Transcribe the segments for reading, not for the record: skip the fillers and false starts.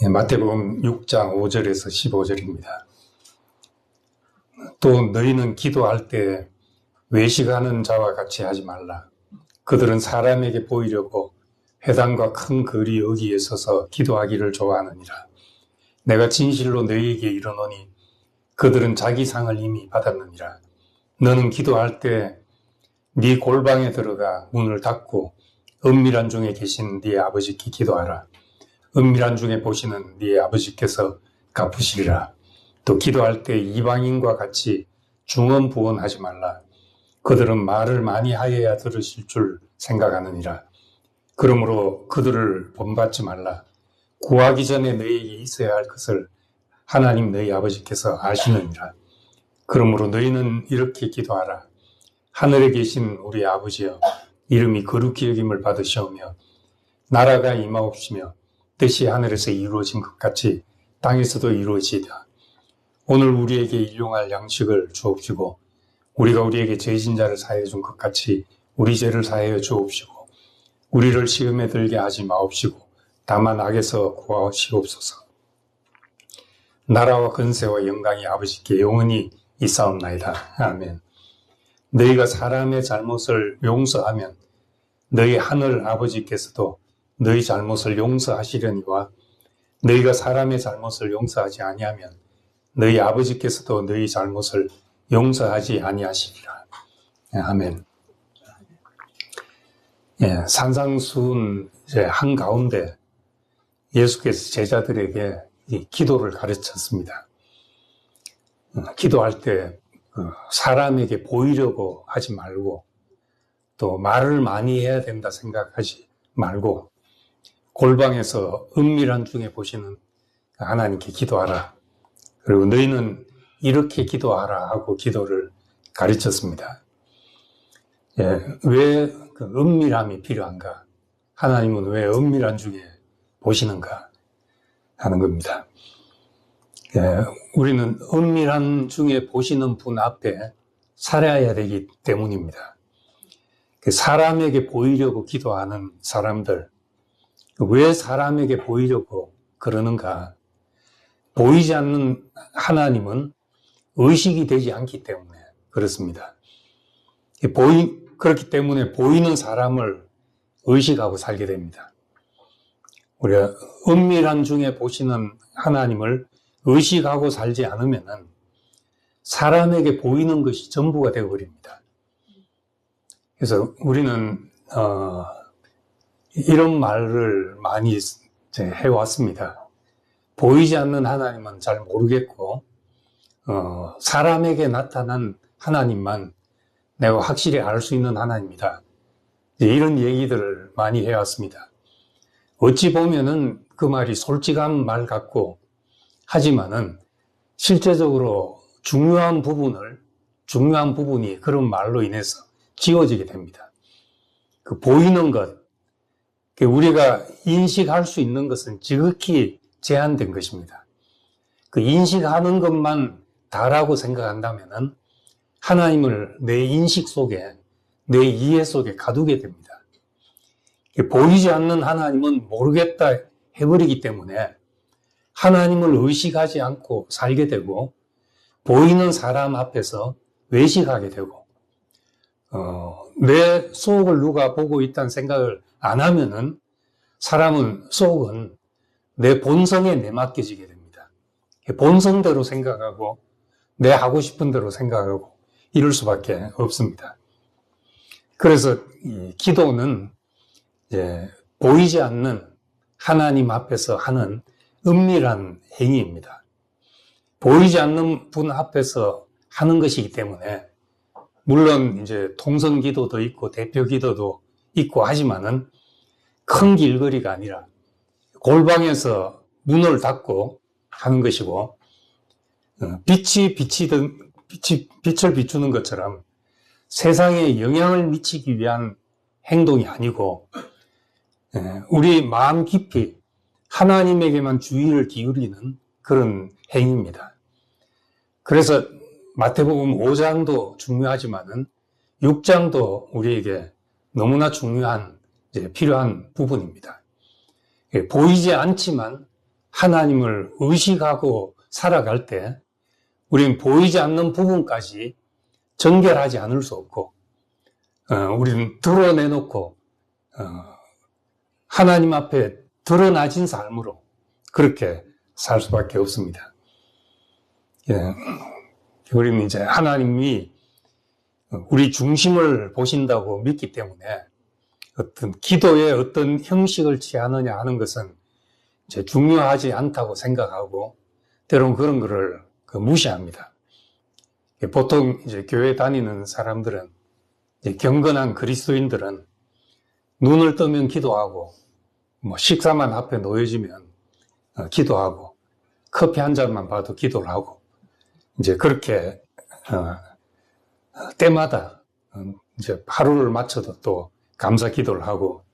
마태복음 6장 5절에서 15절입니다. 또 너희는 기도할 때 외식하는 자와 같이 하지 말라. 그들은 사람에게 보이려고 회당과 큰 거리 여기에 서서 기도하기를 좋아하느니라. 내가 진실로 너희에게 이르노니 그들은 자기 상을 이미 받았느니라. 너는 기도할 때 네 골방에 들어가 문을 닫고 은밀한 중에 계신 네 아버지께 기도하라. 은밀한 중에 보시는 네 아버지께서 갚으시리라. 또 기도할 때 이방인과 같이 중언부언하지 말라. 그들은 말을 많이 하여야 들으실 줄 생각하느니라. 그러므로 그들을 본받지 말라. 구하기 전에 너희에게 있어야 할 것을 하나님 너희 아버지께서 아시느니라. 그러므로 너희는 이렇게 기도하라. 하늘에 계신 우리 아버지여, 이름이 거룩히 여김을 받으시오며 나라가 임하옵시며 뜻이 하늘에서 이루어진 것 같이 땅에서도 이루어지이다. 오늘 우리에게 일용할 양식을 주옵시고 우리가 우리에게 죄진 자를 사하여 준 것 같이 우리 죄를 사하여 주옵시고 우리를 시험에 들게 하지 마옵시고 다만 악에서 구하시옵소서. 나라와 권세와 영광이 아버지께 영원히 있사옵나이다. 아멘. 너희가 사람의 잘못을 용서하면 너희 하늘 아버지께서도 너희 잘못을 용서하시려니와 너희가 사람의 잘못을 용서하지 아니하면 너희 아버지께서도 너희 잘못을 용서하지 아니하시리라. 아멘. 산상수훈 한가운데 예수께서 제자들에게 이 기도를 가르쳤습니다. 기도할 때 사람에게 보이려고 하지 말고 또 말을 많이 해야 된다 생각하지 말고 골방에서 은밀한 중에 보시는 하나님께 기도하라. 그리고 너희는 이렇게 기도하라 하고 기도를 가르쳤습니다. 왜 그 은밀함이 필요한가? 하나님은 왜 은밀한 중에 보시는가 하는 겁니다. 우리는 은밀한 중에 보시는 분 앞에 살아야 되기 때문입니다. 사람에게 보이려고 기도하는 사람들, 왜 사람에게 보이려고 그러는가? 보이지 않는 하나님은 의식이 되지 않기 때문에 그렇습니다. 그렇기 때문에 보이는 사람을 의식하고 살게 됩니다. 우리가 은밀한 중에 보시는 하나님을 의식하고 살지 않으면 사람에게 보이는 것이 전부가 되어버립니다. 그래서 우리는 이런 말을 많이 해왔습니다. 보이지 않는 하나님은 잘 모르겠고 사람에게 나타난 하나님만 내가 확실히 알 수 있는 하나님이다. 이런 얘기들을 많이 해왔습니다. 어찌 보면은 그 말이 솔직한 말 같고 하지만은 실제적으로 중요한 부분이 그런 말로 인해서 지워지게 됩니다. 그 보이는 것, 우리가 인식할 수 있는 것은 지극히 제한된 것입니다. 그 인식하는 것만 다라고 생각한다면은 하나님을 내 인식 속에, 내 이해 속에 가두게 됩니다. 보이지 않는 하나님은 모르겠다 해버리기 때문에 하나님을 의식하지 않고 살게 되고 보이는 사람 앞에서 외식하게 되고 내 속을 누가 보고 있다는 생각을 안 하면은 속은 내 본성에 내맡겨지게 됩니다. 본성대로 생각하고 내 하고 싶은 대로 생각하고 이럴 수밖에 없습니다. 그래서 이 기도는 보이지 않는 하나님 앞에서 하는 은밀한 행위입니다. 보이지 않는 분 앞에서 하는 것이기 때문에 물론 이제 통성 기도도 있고 대표 기도도 있고 하지만은 큰 길거리가 아니라 골방에서 문을 닫고 하는 것이고 빛을 비추는 것처럼 세상에 영향을 미치기 위한 행동이 아니고 우리 마음 깊이 하나님에게만 주의를 기울이는 그런 행위입니다. 그래서 마태복음 5장도 중요하지만은 6장도 우리에게 너무나 중요한 필요한 부분입니다. 보이지 않지만 하나님을 의식하고 살아갈 때 우리는 보이지 않는 부분까지 정결하지 않을 수 없고 우리는 드러내놓고 하나님 앞에 드러나진 삶으로 그렇게 살 수밖에 없습니다. 예, 우리는 이제 하나님이 우리 중심을 보신다고 믿기 때문에 어떤 기도의 어떤 형식을 취하느냐 하는 것은 이제 중요하지 않다고 생각하고 때로는 그런 거를 무시합니다. 보통 이제 교회 다니는 사람들은 이제 경건한 그리스도인들은 눈을 뜨면 기도하고 뭐 식사만 앞에 놓여지면 기도하고 커피 한 잔만 봐도 기도를 하고 이제 그렇게 때마다 이제 하루를 마쳐도 또 감사 기도를 하고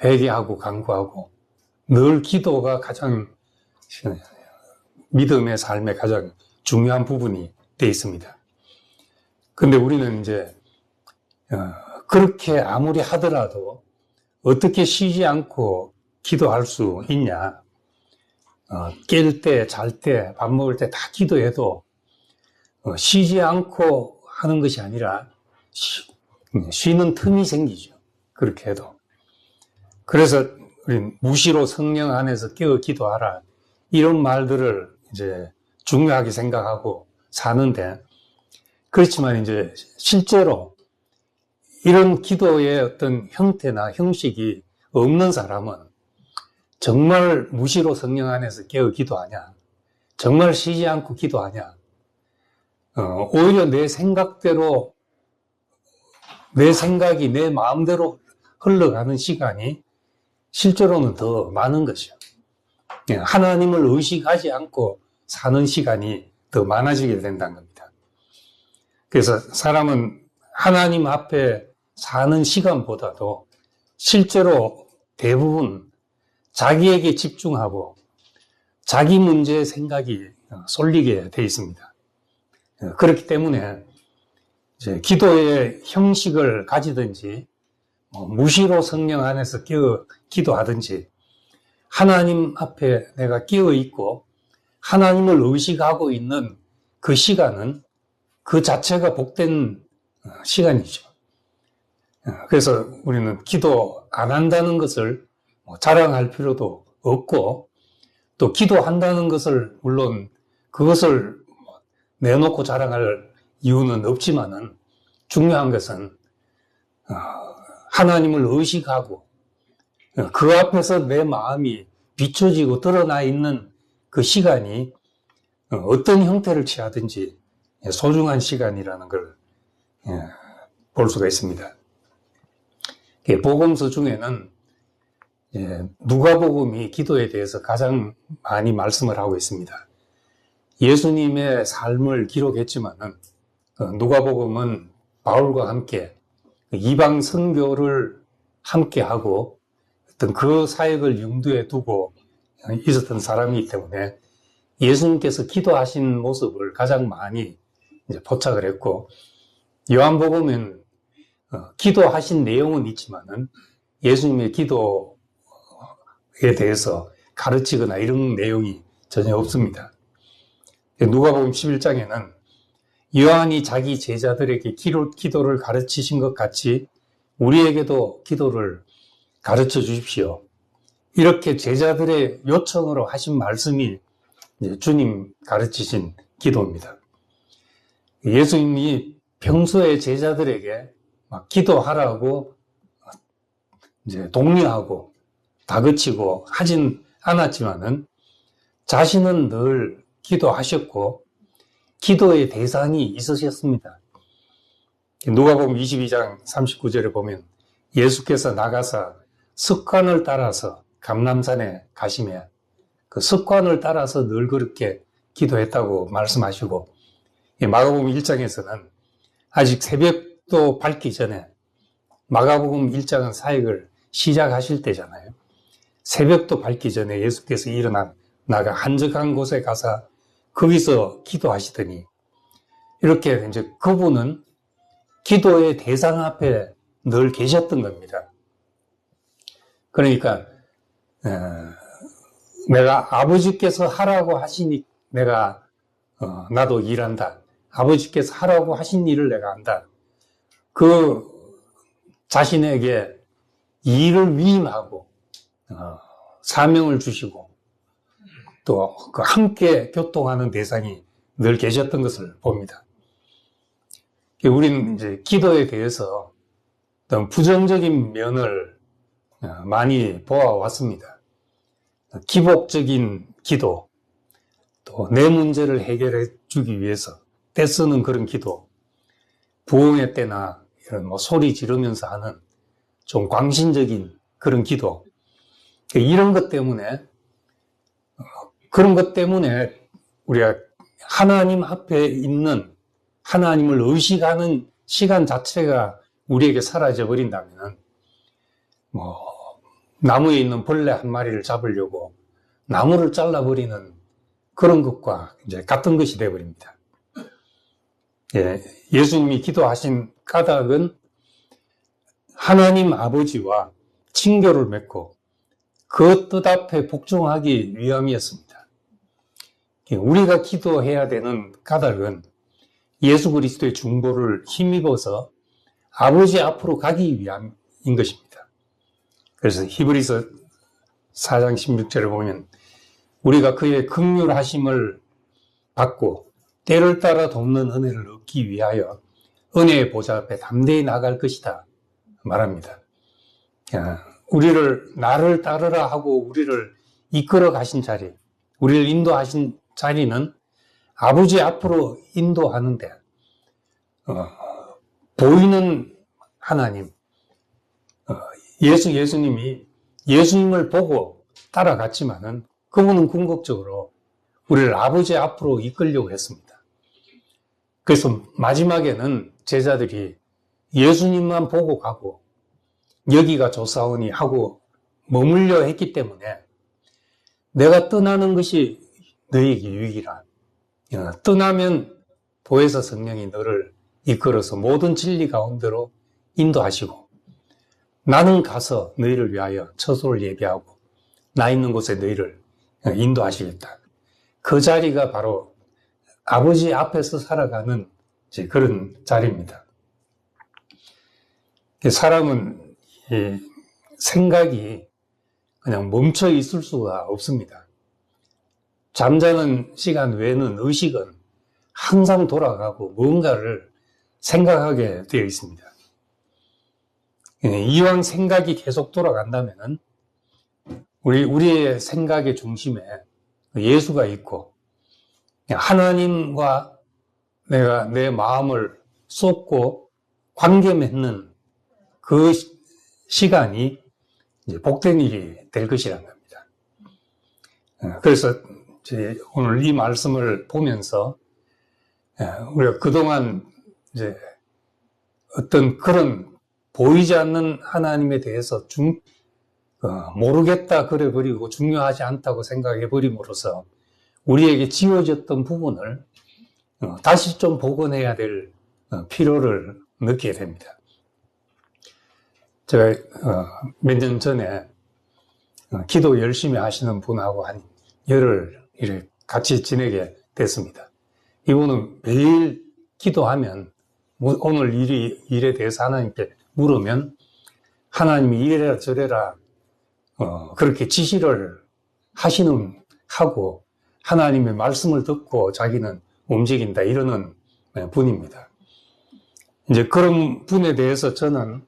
회개하고 간구하고 늘 기도가 가장 믿음의 삶의 가장 중요한 부분이 되어 있습니다. 근데 우리는 이제 그렇게 아무리 하더라도 어떻게 쉬지 않고 기도할 수 있냐? 깰 때, 잘 때, 밥 먹을 때 다 기도해도 쉬지 않고 하는 것이 아니라 쉬는 틈이 생기죠. 그렇게 해도. 그래서 우리 무시로 성령 안에서 깨어 기도하라 이런 말들을 이제 중요하게 생각하고 사는데 그렇지만 이제 실제로 이런 기도의 어떤 형태나 형식이 없는 사람은 정말 무시로 성령 안에서 깨어 기도하냐? 정말 쉬지 않고 기도하냐? 오히려 내 생각대로 내 생각이 내 마음대로 흘러가는 시간이 실제로는 더 많은 것이요. 하나님을 의식하지 않고 사는 시간이 더 많아지게 된다는 겁니다. 그래서 사람은 하나님 앞에 사는 시간보다도 실제로 대부분 자기에게 집중하고 자기 문제의 생각이 쏠리게 돼 있습니다. 그렇기 때문에 이제 기도의 형식을 가지든지 무시로 성령 안에서 깨어 기도하든지 하나님 앞에 내가 깨어 있고 하나님을 의식하고 있는 그 시간은 그 자체가 복된 시간이죠. 그래서 우리는 기도 안 한다는 것을 자랑할 필요도 없고 또 기도한다는 것을 물론 그것을 내놓고 자랑할 이유는 없지만은 중요한 것은 하나님을 의식하고 그 앞에서 내 마음이 비춰지고 드러나 있는 그 시간이 어떤 형태를 취하든지 소중한 시간이라는 걸 볼 수가 있습니다. 복음서 중에는 누가복음이 기도에 대해서 가장 많이 말씀을 하고 있습니다. 예수님의 삶을 기록했지만은 누가복음은 바울과 함께 이방 선교를 함께 하고 어떤 그 사역을 염두에 두고 있었던 사람이기 때문에 예수님께서 기도하신 모습을 가장 많이 이제 포착을 했고 요한복음은 기도하신 내용은 있지만은 예수님의 기도에 대해서 가르치거나 이런 내용이 전혀 없습니다. 누가복음 11장에는 요한이 자기 제자들에게 기도를 가르치신 것 같이 우리에게도 기도를 가르쳐 주십시오. 이렇게 제자들의 요청으로 하신 말씀이 주님 가르치신 기도입니다. 예수님이 평소에 제자들에게 막 기도하라고 이제 독려하고 다그치고 하진 않았지만은 자신은 늘 기도하셨고 기도의 대상이 있으셨습니다. 누가복음 22장 39절에 보면 예수께서 나가사 습관을 따라서 감람산에 가시며 그 습관을 따라서 늘 그렇게 기도했다고 말씀하시고 마가복음 1장에서는 아직 새벽도 밝기 전에 마가복음 1장은 사역을 시작하실 때잖아요. 새벽도 밝기 전에 예수께서 나가 한적한 곳에 가서 거기서 기도하시더니 이렇게 이제 그분은 기도의 대상 앞에 늘 계셨던 겁니다. 그러니까 내가 아버지께서 하라고 하시니 내가 나도 일한다. 아버지께서 하라고 하신 일을 내가 한다. 그 자신에게 일을 위임하고 사명을 주시고 또 그 함께 교통하는 대상이 늘 계셨던 것을 봅니다. 우리는 이제 기도에 대해서 어떤 부정적인 면을 많이 보아왔습니다. 기복적인 기도, 또 내 문제를 해결해 주기 위해서 떼쓰는 그런 기도, 부흥회 때나 이런 소리 지르면서 하는 좀 광신적인 그런 기도, 이런 것 때문에 그런 것 때문에 우리가 하나님 앞에 있는 하나님을 의식하는 시간 자체가 우리에게 사라져 버린다면 나무에 있는 벌레 한 마리를 잡으려고 나무를 잘라버리는 그런 것과 이제 같은 것이 되어버립니다. 예수님이 기도하신 까닭은 하나님 아버지와 친교를 맺고 그 뜻 앞에 복종하기 위함이었습니다. 우리가 기도해야 되는 까닭은 예수 그리스도의 중보를 힘입어서 아버지 앞으로 가기 위함인 것입니다. 그래서 히브리서 4장 16절을 보면 우리가 그의 긍휼하심을 받고 때를 따라 돕는 은혜를 얻기 위하여 은혜의 보좌 앞에 담대히 나갈 것이다 말합니다. 나를 따르라 하고 우리를 이끌어 가신 자리, 우리를 인도하신 자리는 아버지 앞으로 인도하는데 보이는 하나님, 예수님이 예수님을 보고 따라갔지만은 그분은 궁극적으로 우리를 아버지 앞으로 이끌려고 했습니다. 그래서 마지막에는 제자들이 예수님만 보고 가고 여기가 좋사오니 하고 머물려 했기 때문에 내가 떠나는 것이 너에게 유익이라. 떠나면 보혜사 성령이 너를 이끌어서 모든 진리 가운데로 인도하시고 나는 가서 너희를 위하여 처소를 예비하고 나 있는 곳에 너희를 인도하시겠다. 그 자리가 바로 아버지 앞에서 살아가는 그런 자리입니다. 사람은 생각이 그냥 멈춰 있을 수가 없습니다. 잠자는 시간 외에는 의식은 항상 돌아가고 뭔가를 생각하게 되어 있습니다. 이왕 생각이 계속 돌아간다면 우리의 생각의 중심에 예수가 있고 하나님과 내가 내 마음을 쏟고 관계 맺는 그 시간이 이제 복된 일이 될 것이라는 겁니다. 그래서 오늘 이 말씀을 보면서 우리가 그동안 이제 어떤 그런 보이지 않는 하나님에 대해서 모르겠다 그래버리고 중요하지 않다고 생각해 버림으로써 우리에게 지워졌던 부분을 다시 좀 복원해야 될 필요를 느끼게 됩니다. 제가 몇 년 전에 기도 열심히 하시는 분하고 한 열흘 이렇게 같이 지내게 됐습니다. 이분은 매일 기도하면 오늘 일에 대해서 하나님께 물으면 하나님이 이래라 저래라 그렇게 지시를 하고 하나님의 말씀을 듣고 자기는 움직인다 이러는 분입니다. 이제 그런 분에 대해서 저는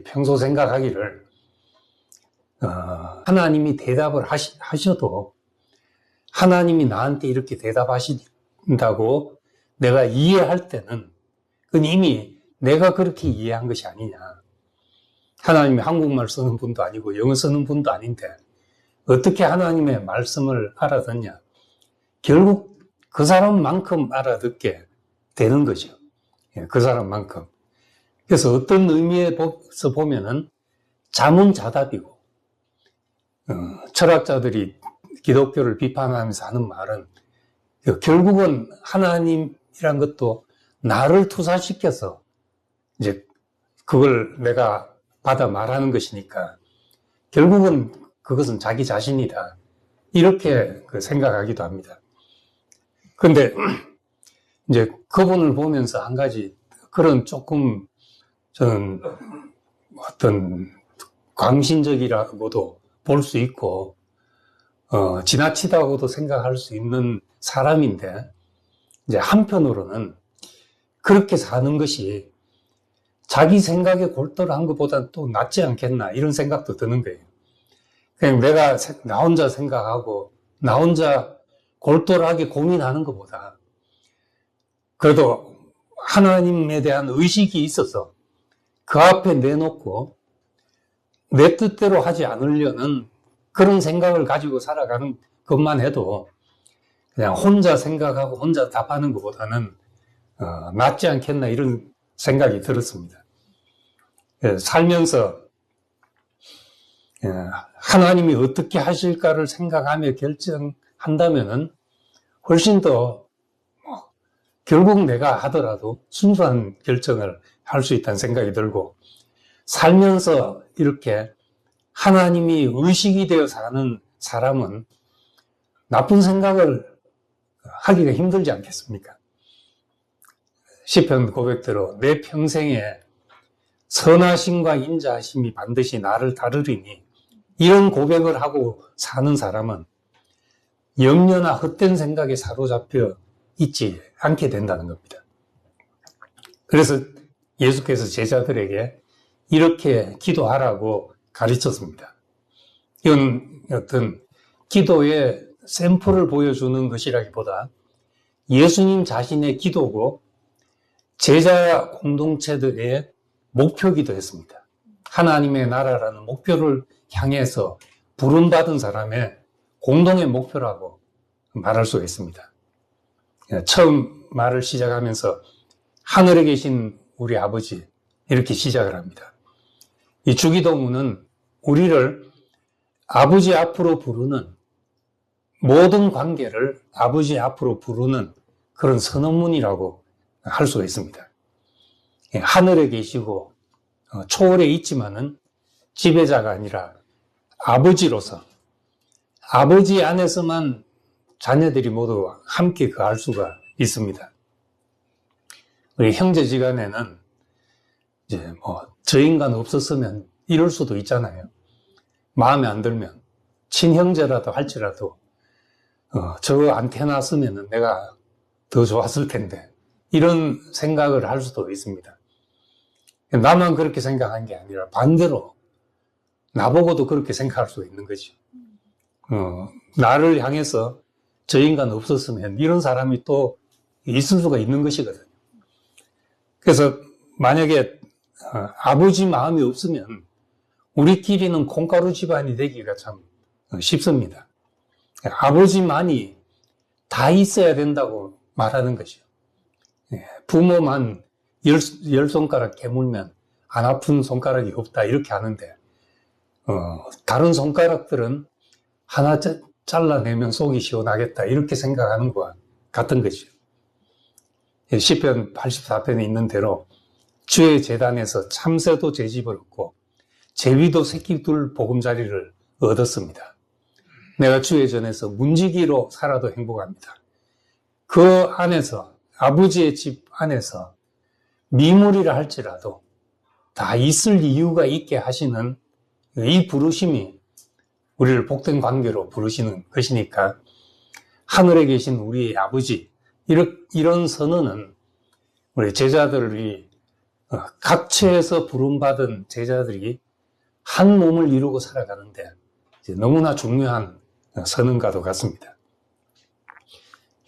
평소 생각하기를 하나님이 대답을 하셔도 하나님이 나한테 이렇게 대답하신다고 내가 이해할 때는 그건 이미 내가 그렇게 이해한 것이 아니냐. 하나님이 한국말 쓰는 분도 아니고 영어 쓰는 분도 아닌데 어떻게 하나님의 말씀을 알아듣냐. 결국 그 사람만큼 알아듣게 되는 거죠. 그 사람만큼. 그래서 어떤 의미에서 보면은 자문자답이고 철학자들이 기독교를 비판하면서 하는 말은 결국은 하나님이란 것도 나를 투사시켜서 이제 그걸 내가 받아 말하는 것이니까 결국은 그것은 자기 자신이다. 이렇게 생각하기도 합니다. 근데 이제 그분을 보면서 한 가지 그런 조금 저는 어떤 광신적이라고도 볼 수 있고 지나치다고도 생각할 수 있는 사람인데 이제 한편으로는 그렇게 사는 것이 자기 생각에 골똘한 것보다 또 낫지 않겠나 이런 생각도 드는 거예요. 그냥 내가 나 혼자 생각하고 나 혼자 골똘하게 고민하는 것보다 그래도 하나님에 대한 의식이 있어서 그 앞에 내놓고 내 뜻대로 하지 않으려는 그런 생각을 가지고 살아가는 것만 해도 그냥 혼자 생각하고 혼자 답하는 것보다는 낫지 않겠나 이런 생각이 들었습니다. 살면서 하나님이 어떻게 하실까를 생각하며 결정한다면은 훨씬 더 결국 내가 하더라도 순수한 결정을 할 수 있다는 생각이 들고 살면서 이렇게 하나님이 의식이 되어 사는 사람은 나쁜 생각을 하기가 힘들지 않겠습니까? 시편 고백대로 내 평생에 선하심과 인자하심이 반드시 나를 따르리니 이런 고백을 하고 사는 사람은 염려나 헛된 생각에 사로잡혀 있지 않게 된다는 겁니다. 그래서 예수께서 제자들에게 이렇게 기도하라고 가르쳤습니다. 이건 어떤 기도의 샘플을 보여주는 것이라기보다 예수님 자신의 기도고 제자 공동체들의 목표기도 했습니다. 하나님의 나라라는 목표를 향해서 부름받은 사람의 공동의 목표라고 말할 수 있습니다. 처음 말을 시작하면서 하늘에 계신 우리 아버지 이렇게 시작을 합니다. 이 주기도문은 우리를 아버지 앞으로 부르는 모든 관계를 아버지 앞으로 부르는 그런 선언문이라고 할 수가 있습니다. 하늘에 계시고 초월에 있지만은 지배자가 아니라 아버지로서 아버지 안에서만 자녀들이 모두 함께 거할 수가 있습니다. 우리 형제지간에는 이제 저 인간 없었으면 이럴 수도 있잖아요. 마음에 안 들면 친형제라도 할지라도 저거 안 태어났으면 내가 더 좋았을 텐데 이런 생각을 할 수도 있습니다. 나만 그렇게 생각한 게 아니라 반대로 나보고도 그렇게 생각할 수 있는 거죠. 나를 향해서 저 인간 없었으면 이런 사람이 또 있을 수가 있는 것이거든요. 그래서 만약에 아버지 마음이 없으면 우리끼리는 콩가루 집안이 되기가 참 쉽습니다. 아버지만이 다 있어야 된다고 말하는 것이요. 부모만 열 손가락 깨물면 안 아픈 손가락이 없다 이렇게 하는데 다른 손가락들은 하나 잘라내면 속이 시원하겠다 이렇게 생각하는 것과 같은 것이죠. 시편 84편에 있는 대로 주의 제단에서 참새도 제 집을 얻고 제비도 새끼 둘 보금자리를 얻었습니다. 내가 주의 전에서 문지기로 살아도 행복합니다. 그 안에서 아버지의 집 안에서 미물이라 할지라도 다 있을 이유가 있게 하시는 이 부르심이 우리를 복된 관계로 부르시는 것이니까 하늘에 계신 우리 아버지 이런 선언은 우리 제자들이 각처에서 부름받은 제자들이 한 몸을 이루고 살아가는데 너무나 중요한 선언과도 같습니다.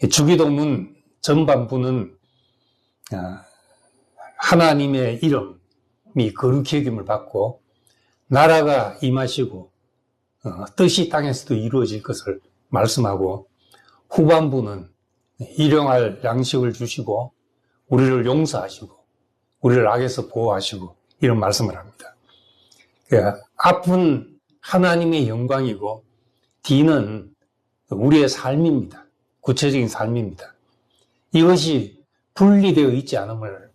주기도문 전반부는 하나님의 이름이 거룩히 여김을 받고 나라가 임하시고 뜻이 땅에서도 이루어질 것을 말씀하고 후반부는 일용할 양식을 주시고 우리를 용서하시고 우리를 악에서 보호하시고 이런 말씀을 합니다. 앞은 하나님의 영광이고 뒤는 우리의 삶입니다. 구체적인 삶입니다. 이것이 분리되어 있지 않음을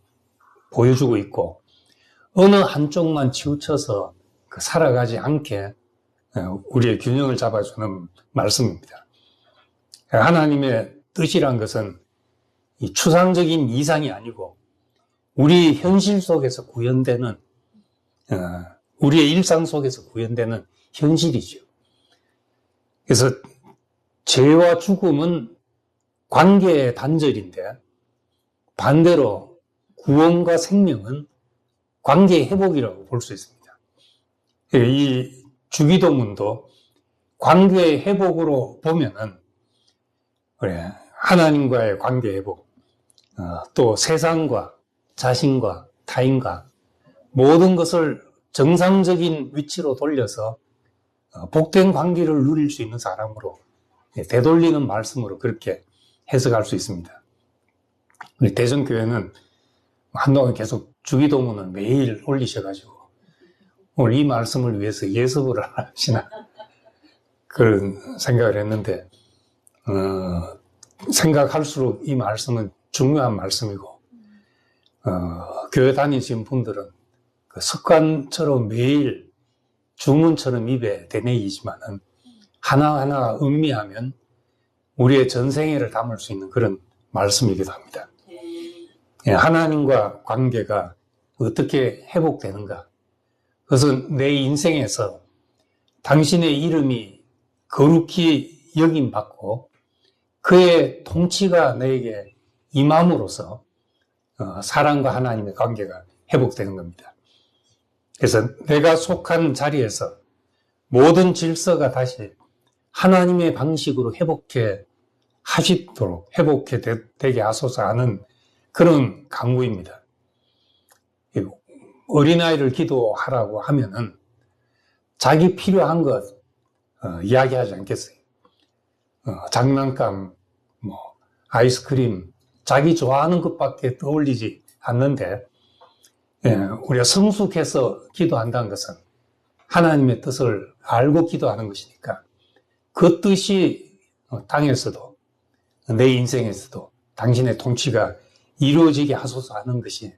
보여주고 있고 어느 한쪽만 치우쳐서 살아가지 않게 우리의 균형을 잡아주는 말씀입니다. 하나님의 뜻이란 것은 이 추상적인 이상이 아니고 우리 현실 속에서 구현되는, 우리의 일상 속에서 구현되는 현실이죠. 그래서 죄와 죽음은 관계의 단절인데 반대로 구원과 생명은 관계의 회복이라고 볼 수 있습니다. 이 주기도문도 관계의 회복으로 보면은 그래, 하나님과의 관계 회복, 또 세상과 자신과 타인과 모든 것을 정상적인 위치로 돌려서 복된 관계를 누릴 수 있는 사람으로 되돌리는 말씀으로 그렇게 해석할 수 있습니다. 우리 대전교회는 한동안 계속 주기도문을 매일 올리셔가지고 오늘 이 말씀을 위해서 예습을 하시나 그런 생각을 했는데 생각할수록 이 말씀은 중요한 말씀이고 교회 다니신 분들은 그 습관처럼 매일 주문처럼 입에 되뇌이지만은 하나하나 음미하면 우리의 전생애를 담을 수 있는 그런 말씀이기도 합니다. 하나님과 관계가 어떻게 회복되는가? 그것은 내 인생에서 당신의 이름이 거룩히 여김받고 그의 통치가 내게 임함으로써 사랑과 하나님의 관계가 회복되는 겁니다. 그래서 내가 속한 자리에서 모든 질서가 다시 하나님의 방식으로 회복해 하시도록 회복해 되게 하소서 하는 그런 강구입니다. 어린아이를 기도하라고 하면은 자기 필요한 것 이야기하지 않겠어요. 장난감, 아이스크림, 자기 좋아하는 것밖에 떠올리지 않는데 우리가 성숙해서 기도한다는 것은 하나님의 뜻을 알고 기도하는 것이니까 그 뜻이 땅에서도 내 인생에서도 당신의 통치가 이루어지게 하소서 하는 것이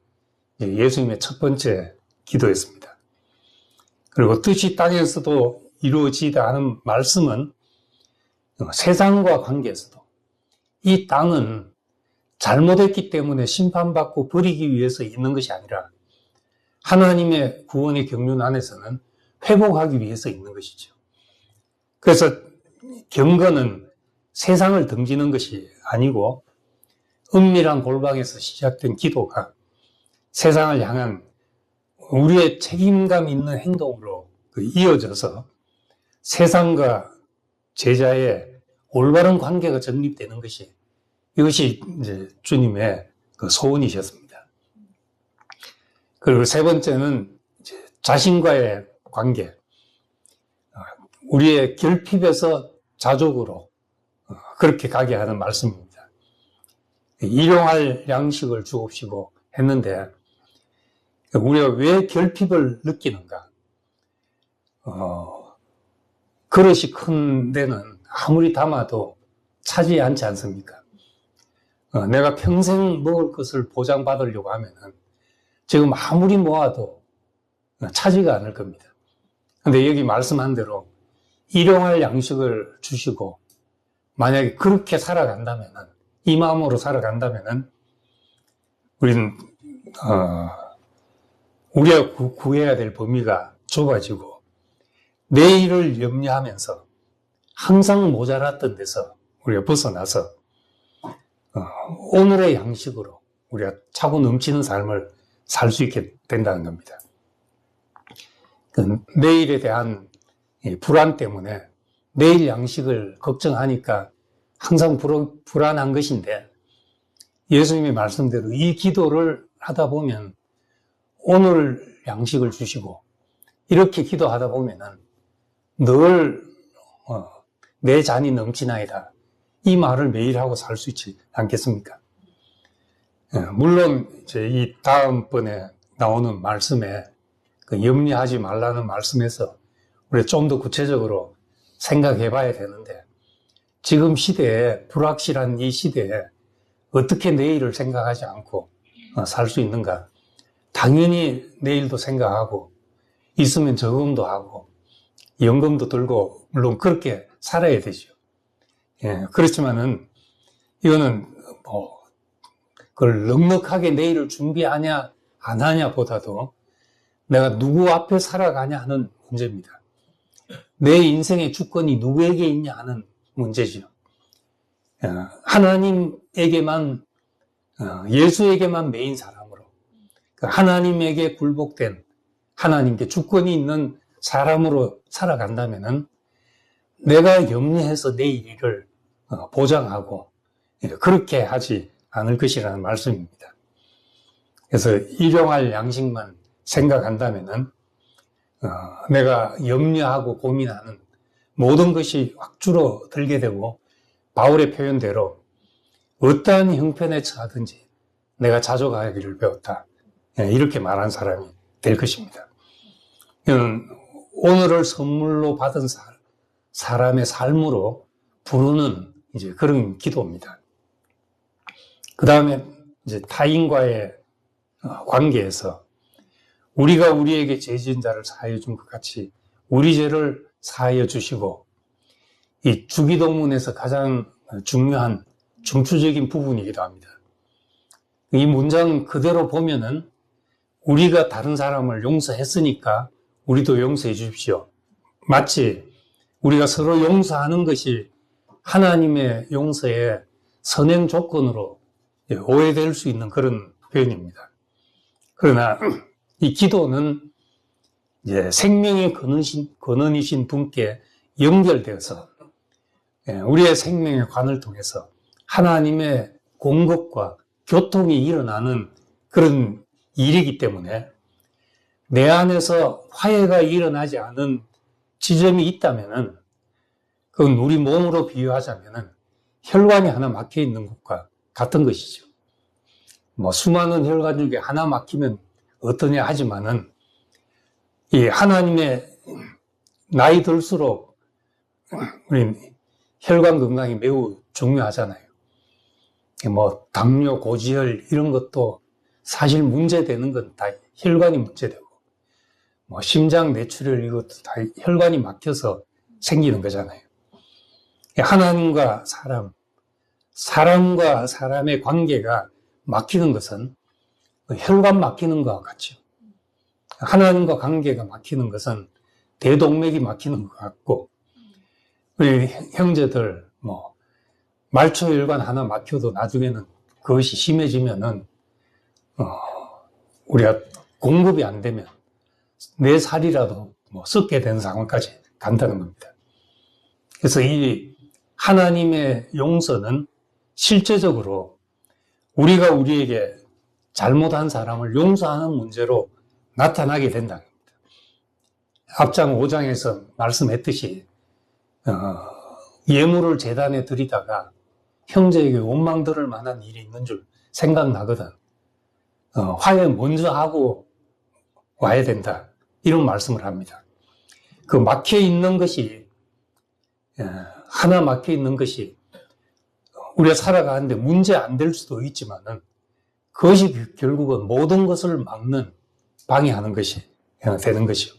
예수님의 첫 번째 기도였습니다. 그리고 뜻이 땅에서도 이루어지다 하는 말씀은 세상과 관계에서도 이 땅은 잘못했기 때문에 심판받고 버리기 위해서 있는 것이 아니라 하나님의 구원의 경륜 안에서는 회복하기 위해서 있는 것이죠. 그래서 경건은 세상을 등지는 것이 아니고 은밀한 골방에서 시작된 기도가 세상을 향한 우리의 책임감 있는 행동으로 이어져서 세상과 제자의 올바른 관계가 정립되는 것이 이것이 이제 주님의 그 소원이셨습니다. 그리고 세 번째는 이제 자신과의 관계. 우리의 결핍에서 자족으로 그렇게 가게 하는 말씀입니다. 일용할 양식을 주옵시고 했는데 우리가 왜 결핍을 느끼는가? 그릇이 큰 데는 아무리 담아도 차지 않지 않습니까? 내가 평생 먹을 것을 보장받으려고 하면은 지금 아무리 모아도 차지가 않을 겁니다. 근데 여기 말씀한 대로 일용할 양식을 주시고 만약에 그렇게 살아간다면은 이 마음으로 살아간다면은 우리는 우리가 구해야 될 범위가 좁아지고 내일을 염려하면서 항상 모자랐던 데서 우리가 벗어나서 오늘의 양식으로 우리가 차고 넘치는 삶을 살 수 있게 된다는 겁니다. 내일에 대한 불안 때문에 내일 양식을 걱정하니까 항상 불안한 것인데 예수님의 말씀대로 이 기도를 하다 보면 오늘 양식을 주시고 이렇게 기도하다 보면은 늘 내 잔이 넘치나이다. 이 말을 매일 하고 살 수 있지 않겠습니까? 물론 이제 이 다음번에 나오는 말씀에 그 염려하지 말라는 말씀에서 우리가 좀 더 구체적으로 생각해 봐야 되는데 지금 시대에 불확실한 이 시대에 어떻게 내일을 생각하지 않고 살 수 있는가? 당연히 내일도 생각하고 있으면 저금도 하고 연금도 들고 물론 그렇게 살아야 되죠. 예, 그렇지만은 이거는 뭐 그걸 넉넉하게 내일을 준비하냐 안 하냐 보다도 내가 누구 앞에 살아가냐 하는 문제입니다. 내 인생의 주권이 누구에게 있냐 하는 문제지요. 하나님에게만 예수에게만 매인 사람으로 하나님에게 굴복된 하나님께 주권이 있는 사람으로 살아간다면은 내가 염려해서 내 일을 보장하고 그렇게 하지 않을 것이라는 말씀입니다. 그래서 일용할 양식만 생각한다면은 내가 염려하고 고민하는 모든 것이 확 줄어들게 되고 바울의 표현대로 어떠한 형편에 처하든지 내가 자족하기를 배웠다. 이렇게 말한 사람이 될 것입니다. 이는 오늘을 선물로 받은 사람의 삶으로 부르는 이제 그런 기도입니다. 그 다음에 이제 타인과의 관계에서 우리가 우리에게 죄 지은 자를 사하여 준 것 같이 우리 죄를 사하여 주시고, 이 주기도문에서 가장 중요한 중추적인 부분이기도 합니다. 이 문장 그대로 보면은 우리가 다른 사람을 용서했으니까 우리도 용서해 주십시오. 마치 우리가 서로 용서하는 것이 하나님의 용서의 선행 조건으로 오해될 수 있는 그런 표현입니다. 그러나 이 기도는 이제 생명의 근원이신 분께 연결되어서 우리의 생명의 관을 통해서 하나님의 공급과 교통이 일어나는 그런 일이기 때문에 내 안에서 화해가 일어나지 않은 지점이 있다면은 그건 우리 몸으로 비유하자면은 혈관이 하나 막혀 있는 것과 같은 것이죠. 뭐 수많은 혈관 중에 하나 막히면 어떠냐 하지만은 이 하나님의 나이 들수록 우리 혈관 건강이 매우 중요하잖아요. 뭐 당뇨, 고지혈 이런 것도 사실 문제되는 건 다 혈관이 문제되고, 뭐 심장 내출혈 이것도 다 혈관이 막혀서 생기는 거잖아요. 하나님과 사람과 사람의 관계가 막히는 것은 혈관 막히는 것과 같죠. 하나님과 관계가 막히는 것은 대동맥이 막히는 것 같고, 우리 형제들 뭐 말초혈관 하나 막혀도 나중에는 그것이 심해지면은 우리가 공급이 안 되면 내 살이라도 뭐 썩게 되는 상황까지 간다는 겁니다. 그래서 이 하나님의 용서는 실제적으로 우리가 우리에게 잘못한 사람을 용서하는 문제로 나타나게 된다는 겁니다. 앞장 5장에서 말씀했듯이 예물을 제단에 드리다가 형제에게 원망 들을 만한 일이 있는 줄 생각나거든 화해 먼저 하고 와야 된다, 이런 말씀을 합니다. 그 막혀 있는 것이 하나 막혀 있는 것이 우리가 살아가는데 문제 안 될 수도 있지만은 그것이 결국은 모든 것을 막는, 방해하는 것이 되는 것이요.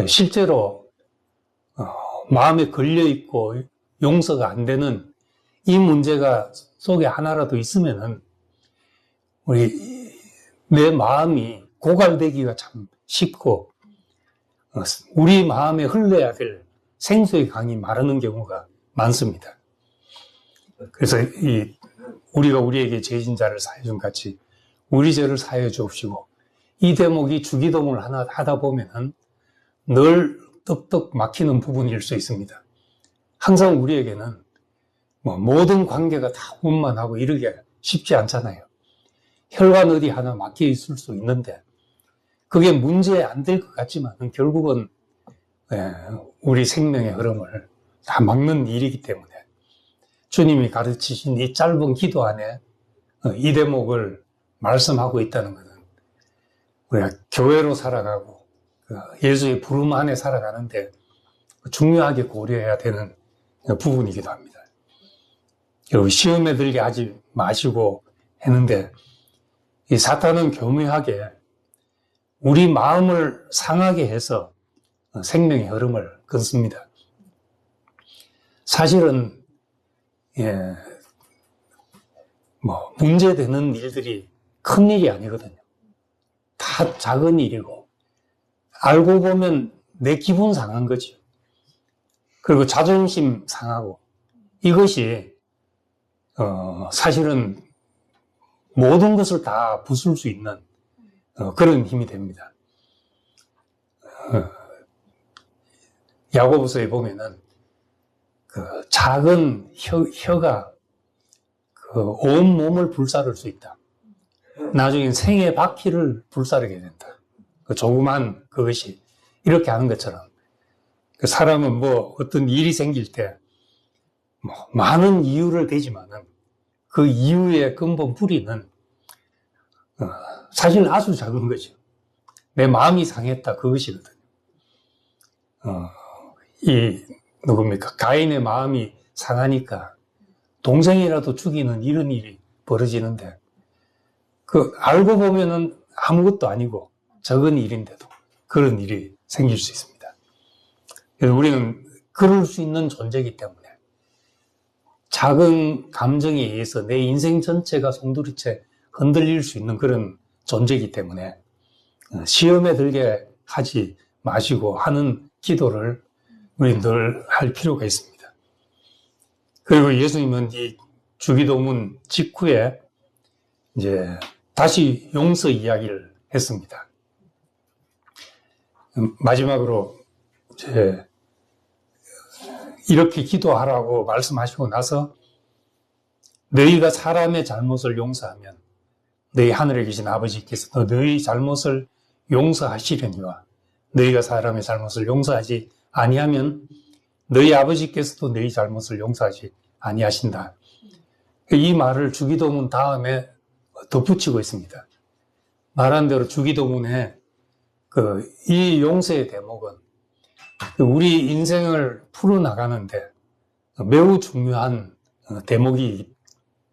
실제로 마음에 걸려 있고 용서가 안 되는 이 문제가 속에 하나라도 있으면은 내 마음이 고갈되기가 참 쉽고 우리 마음에 흘러야 될 생수의 강이 마르는 경우가 많습니다. 그래서 우리가 우리에게 죄 진 자를 사하여 준 같이 우리 죄를 사하여 주옵시고, 이 대목이 주기도문을 하나 하다 보면은 늘 떡떡 막히는 부분일 수 있습니다. 항상 우리에게는 모든 관계가 다 원만하고 이러기가 쉽지 않잖아요. 혈관 어디 하나 막혀 있을 수 있는데 그게 문제 안 될 것 같지만 결국은 우리 생명의 흐름을 다 막는 일이기 때문에 주님이 가르치신 이 짧은 기도 안에 이 대목을 말씀하고 있다는 것은 우리가 교회로 살아가고 예수의 부름 안에 살아가는데 중요하게 고려해야 되는 부분이기도 합니다. 여러분, 시험에 들게 하지 마시고 했는데 이 사탄은 교묘하게 우리 마음을 상하게 해서 생명의 흐름을 끊습니다. 사실은 문제되는 일들이 큰 일이 아니거든요. 다 작은 일이고 알고 보면 내 기분 상한 거죠. 그리고 자존심 상하고 이것이 사실은 모든 것을 다 부술 수 있는 그런 힘이 됩니다. 야고보서에 보면은 그 작은 혀가 그 온 몸을 불사를 수 있다. 나중엔 생의 바퀴를 불사르게 된다. 그 조그만 그것이 이렇게 하는 것처럼 그 사람은 어떤 일이 생길 때 많은 이유를 대지만은 그 이유의 근본 뿌리는 사실 아주 작은 거죠. 내 마음이 상했다 그것이거든요. 누굽니까? 가인의 마음이 상하니까 동생이라도 죽이는 이런 일이 벌어지는데 알고 보면은 아무것도 아니고 적은 일인데도 그런 일이 생길 수 있습니다. 그래서 우리는 그럴 수 있는 존재이기 때문에 작은 감정에 의해서 내 인생 전체가 송두리째 흔들릴 수 있는 그런 존재이기 때문에 시험에 들게 하지 마시고 하는 기도를 우리 늘 할 필요가 있습니다. 그리고 예수님은 이 주기도문 직후에 이제 다시 용서 이야기를 했습니다. 마지막으로 이제 이렇게 기도하라고 말씀하시고 나서 너희가 사람의 잘못을 용서하면 너희 하늘에 계신 아버지께서 너희 잘못을 용서하시려니와 너희가 사람의 잘못을 용서하지 아니하면 너희 아버지께서도 너희 잘못을 용서하지 아니하신다. 이 말을 주기도문 다음에 덧붙이고 있습니다. 말한 대로 주기도문에 이 용서의 대목은 우리 인생을 풀어나가는데 매우 중요한 대목이기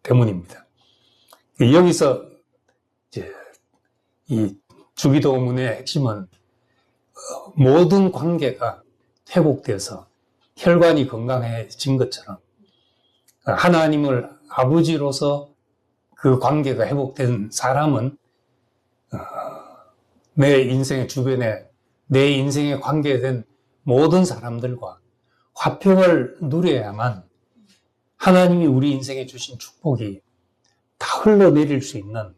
때문입니다. 여기서 이제 이 주기도문의 핵심은 모든 관계가 회복돼서 혈관이 건강해진 것처럼 하나님을 아버지로서 그 관계가 회복된 사람은 내 인생의 주변에 내 인생에 관계된 모든 사람들과 화평을 누려야만 하나님이 우리 인생에 주신 축복이 다 흘러내릴 수 있는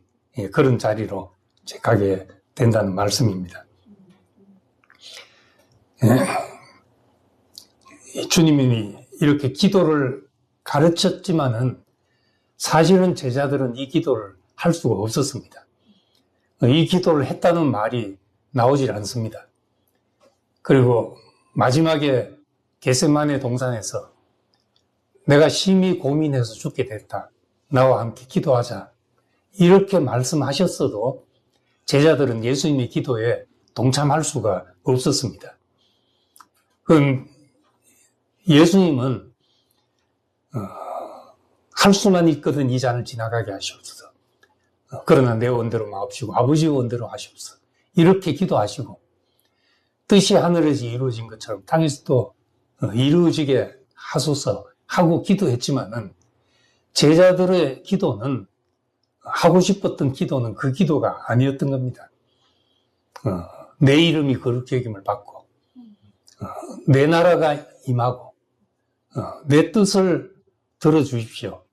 그런 자리로 가게 된다는 말씀입니다. 주님이 이렇게 기도를 가르쳤지만은 사실은 제자들은 이 기도를 할 수가 없었습니다. 이 기도를 했다는 말이 나오질 않습니다. 그리고 마지막에 겟세마네 동산에서 내가 심히 고민해서 죽게 됐다. 나와 함께 기도하자. 이렇게 말씀하셨어도 제자들은 예수님의 기도에 동참할 수가 없었습니다. 예수님은 할 수만 있거든 이 잔을 지나가게 하시옵소서. 그러나 내 원대로 마옵시고 아버지의 원대로 하시옵소서. 이렇게 기도하시고 뜻이 하늘에서 이루어진 것처럼 땅에서도 이루어지게 하소서 하고 기도했지만은 제자들의 기도는 하고 싶었던 기도는 그 기도가 아니었던 겁니다. 내 이름이 거룩히 여김을 받고 내 나라가 임하고 내 뜻을 들어주십시오.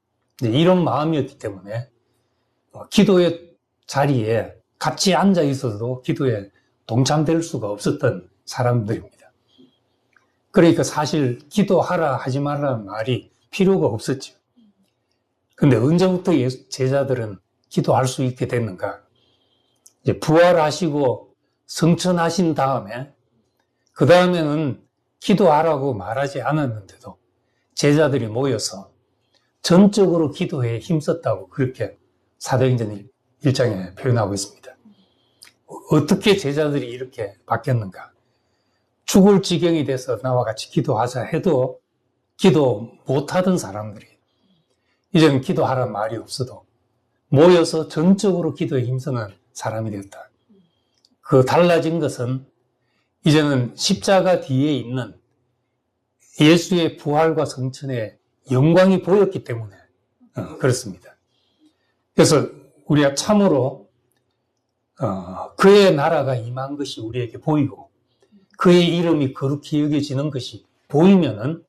이런 마음이었기 때문에 기도의 자리에 같이 앉아 있어도 기도에 동참될 수가 없었던 사람들입니다. 그러니까 사실 기도하라 하지 말라는 말이 필요가 없었죠. 근데 언제부터 제자들은 기도할 수 있게 됐는가? 이제 부활하시고 성천하신 다음에 그 다음에는 기도하라고 말하지 않았는데도 제자들이 모여서 전적으로 기도에 힘썼다고 그렇게 사도행전 1장에 표현하고 있습니다. 어떻게 제자들이 이렇게 바뀌었는가? 죽을 지경이 돼서 나와 같이 기도하자 해도 기도 못하던 사람들이 이제는 기도하라는 말이 없어도 모여서 전적으로 기도에 힘쓰는 사람이 되었다. 그 달라진 것은 이제는 십자가 뒤에 있는 예수의 부활과 성천의 영광이 보였기 때문에 그렇습니다. 그래서 우리가 참으로 그의 나라가 임한 것이 우리에게 보이고 그의 이름이 거룩히 여겨지는 것이 보이면은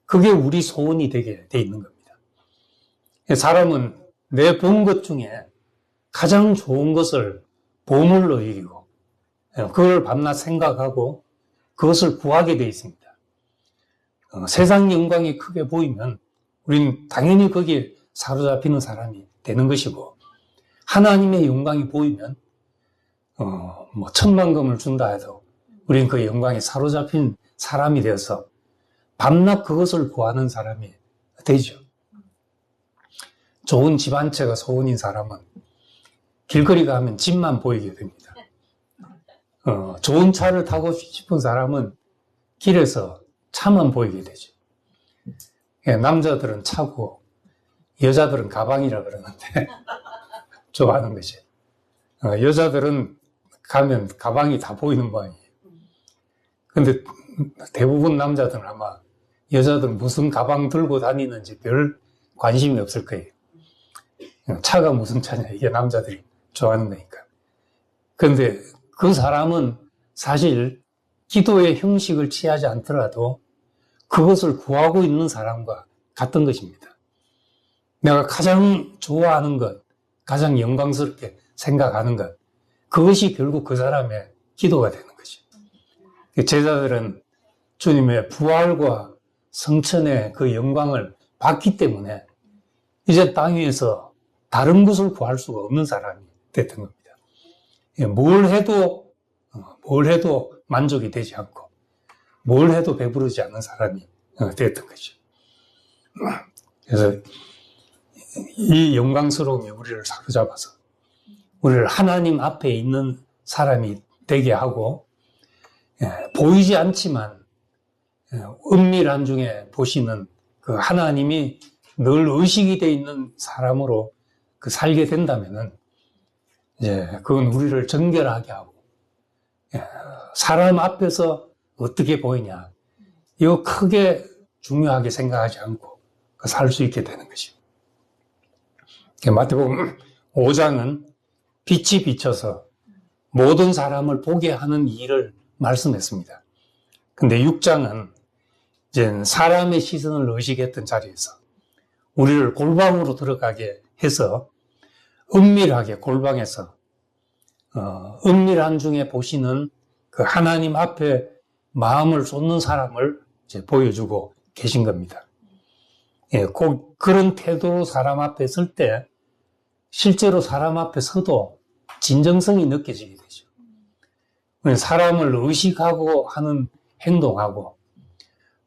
그게 우리 소원이 되게 돼 있는 겁니다. 사람은 내 본 것 중에 가장 좋은 것을 보물로 여기고 그걸 밤낮 생각하고 그것을 구하게 돼 있습니다. 세상 영광이 크게 보이면 우리는 당연히 거기에 사로잡히는 사람이 되는 것이고 하나님의 영광이 보이면 뭐 천만금을 준다 해도 우리는 그 영광에 사로잡힌 사람이 되어서 밤낮 그것을 구하는 사람이 되죠. 좋은 집 한 채가 소원인 사람은 길거리 가면 집만 보이게 됩니다. 좋은 차를 타고 싶은 사람은 길에서 차만 보이게 되죠. 남자들은 차고 여자들은 가방이라 그러는데 좋아하는 거죠. 여자들은 가면 가방이 다 보이는 모양이에요. 근데 대부분 남자들은 아마 여자들은 무슨 가방 들고 다니는지 별 관심이 없을 거예요. 차가 무슨 차냐, 이게 남자들이 좋아하는 거니까. 그런데 그 사람은 사실 기도의 형식을 취하지 않더라도 그것을 구하고 있는 사람과 같은 것입니다. 내가 가장 좋아하는 것, 가장 영광스럽게 생각하는 것, 그것이 결국 그 사람의 기도가 되는 거죠. 제자들은 주님의 부활과 성천의 그 영광을 받기 때문에 이제 땅 위에서 다른 것을 구할 수가 없는 사람이 됐던 겁니다. 뭘 해도 만족이 되지 않고 뭘 해도 배부르지 않는 사람이 됐던 거죠. 그래서 이 영광스러움이 우리를 사로잡아서 우리를 하나님 앞에 있는 사람이 되게 하고 보이지 않지만 은밀한 중에 보시는 그 하나님이 늘 의식이 되어 있는 사람으로 살게 된다면은 이제 그건 우리를 정결하게 하고 사람 앞에서 어떻게 보이냐 이거 크게 중요하게 생각하지 않고 살 수 있게 되는 것이죠. 마태복음 5장은 빛이 비쳐서 모든 사람을 보게 하는 일을 말씀했습니다. 근데 6장은 이제 사람의 시선을 의식했던 자리에서 우리를 골방으로 들어가게 해서 은밀하게 골방에서 은밀한 중에 보시는 그 하나님 앞에 마음을 쏟는 사람을 이제 보여주고 계신 겁니다. 꼭 그런 태도로 사람 앞에 설 때 실제로 사람 앞에 서도 진정성이 느껴지게 되죠. 사람을 의식하고 하는 행동하고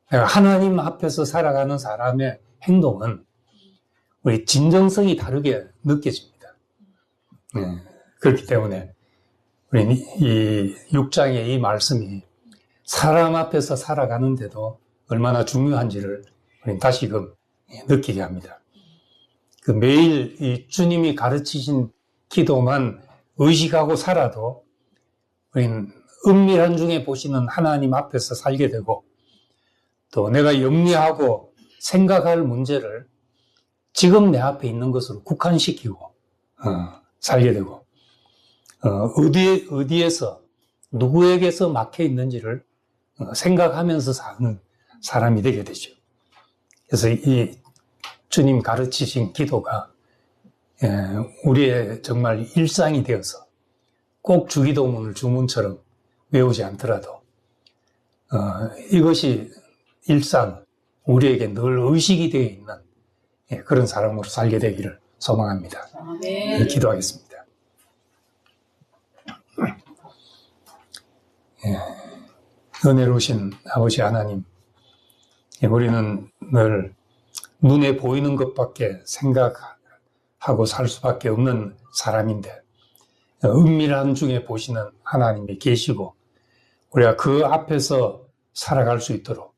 하나님 앞에서 살아가는 사람의 행동은 우리 진정성이 다르게 느껴집니다. 그렇기 때문에 우리는 이 6장의 이 말씀이 사람 앞에서 살아가는데도 얼마나 중요한지를 우리는 다시금 느끼게 합니다. 그 매일 이 주님이 가르치신 기도만 의식하고 살아도 우리는 은밀한 중에 보시는 하나님 앞에서 살게 되고 또 내가 염려하고 생각할 문제를 지금 내 앞에 있는 것으로 국한시키고 살게 되고 어디에서 누구에게서 막혀 있는지를 생각하면서 사는 사람이 되게 되죠. 그래서 이 주님 가르치신 기도가 우리의 정말 일상이 되어서 꼭 주기도문을 주문처럼 외우지 않더라도 이것이 일상 우리에게 늘 의식이 되어 있는 그런 사람으로 살게 되기를 소망합니다. 네. 기도하겠습니다. 은혜로우신 아버지 하나님, 우리는 늘 눈에 보이는 것밖에 생각하고 살 수밖에 없는 사람인데 은밀한 중에 보시는 하나님이 계시고 우리가 그 앞에서 살아갈 수 있도록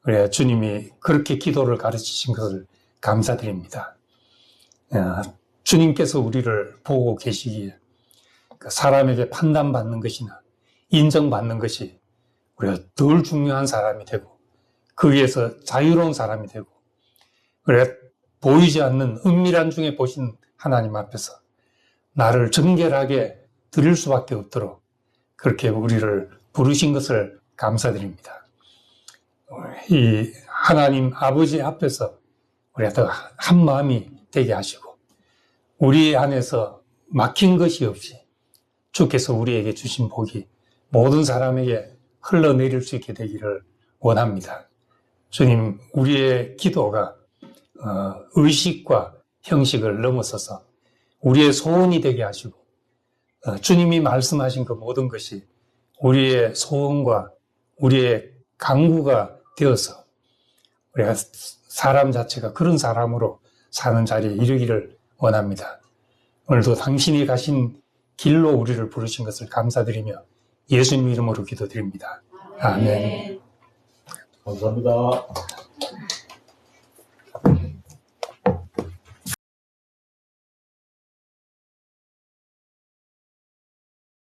우리가 주님이 그렇게 기도를 가르치신 것을 감사드립니다. 주님께서 우리를 보고 계시기에 사람에게 판단받는 것이나 인정받는 것이 우리가 덜 중요한 사람이 되고 그 위에서 자유로운 사람이 되고 그래 보이지 않는 은밀한 중에 보신 하나님 앞에서 나를 정결하게 드릴 수밖에 없도록 그렇게 우리를 부르신 것을 감사드립니다. 이 하나님 아버지 앞에서 우리가 더 한 마음이 되게 하시고 우리 안에서 막힌 것이 없이 주께서 우리에게 주신 복이 모든 사람에게 흘러내릴 수 있게 되기를 원합니다. 주님, 우리의 기도가 의식과 형식을 넘어서서 우리의 소원이 되게 하시고 주님이 말씀하신 그 모든 것이 우리의 소원과 우리의 강구가 되어서 우리가 사람 자체가 그런 사람으로 사는 자리에 이르기를 원합니다. 오늘도 당신이 가신 길로 우리를 부르신 것을 감사드리며 예수님 이름으로 기도드립니다. 아멘. 감사합니다.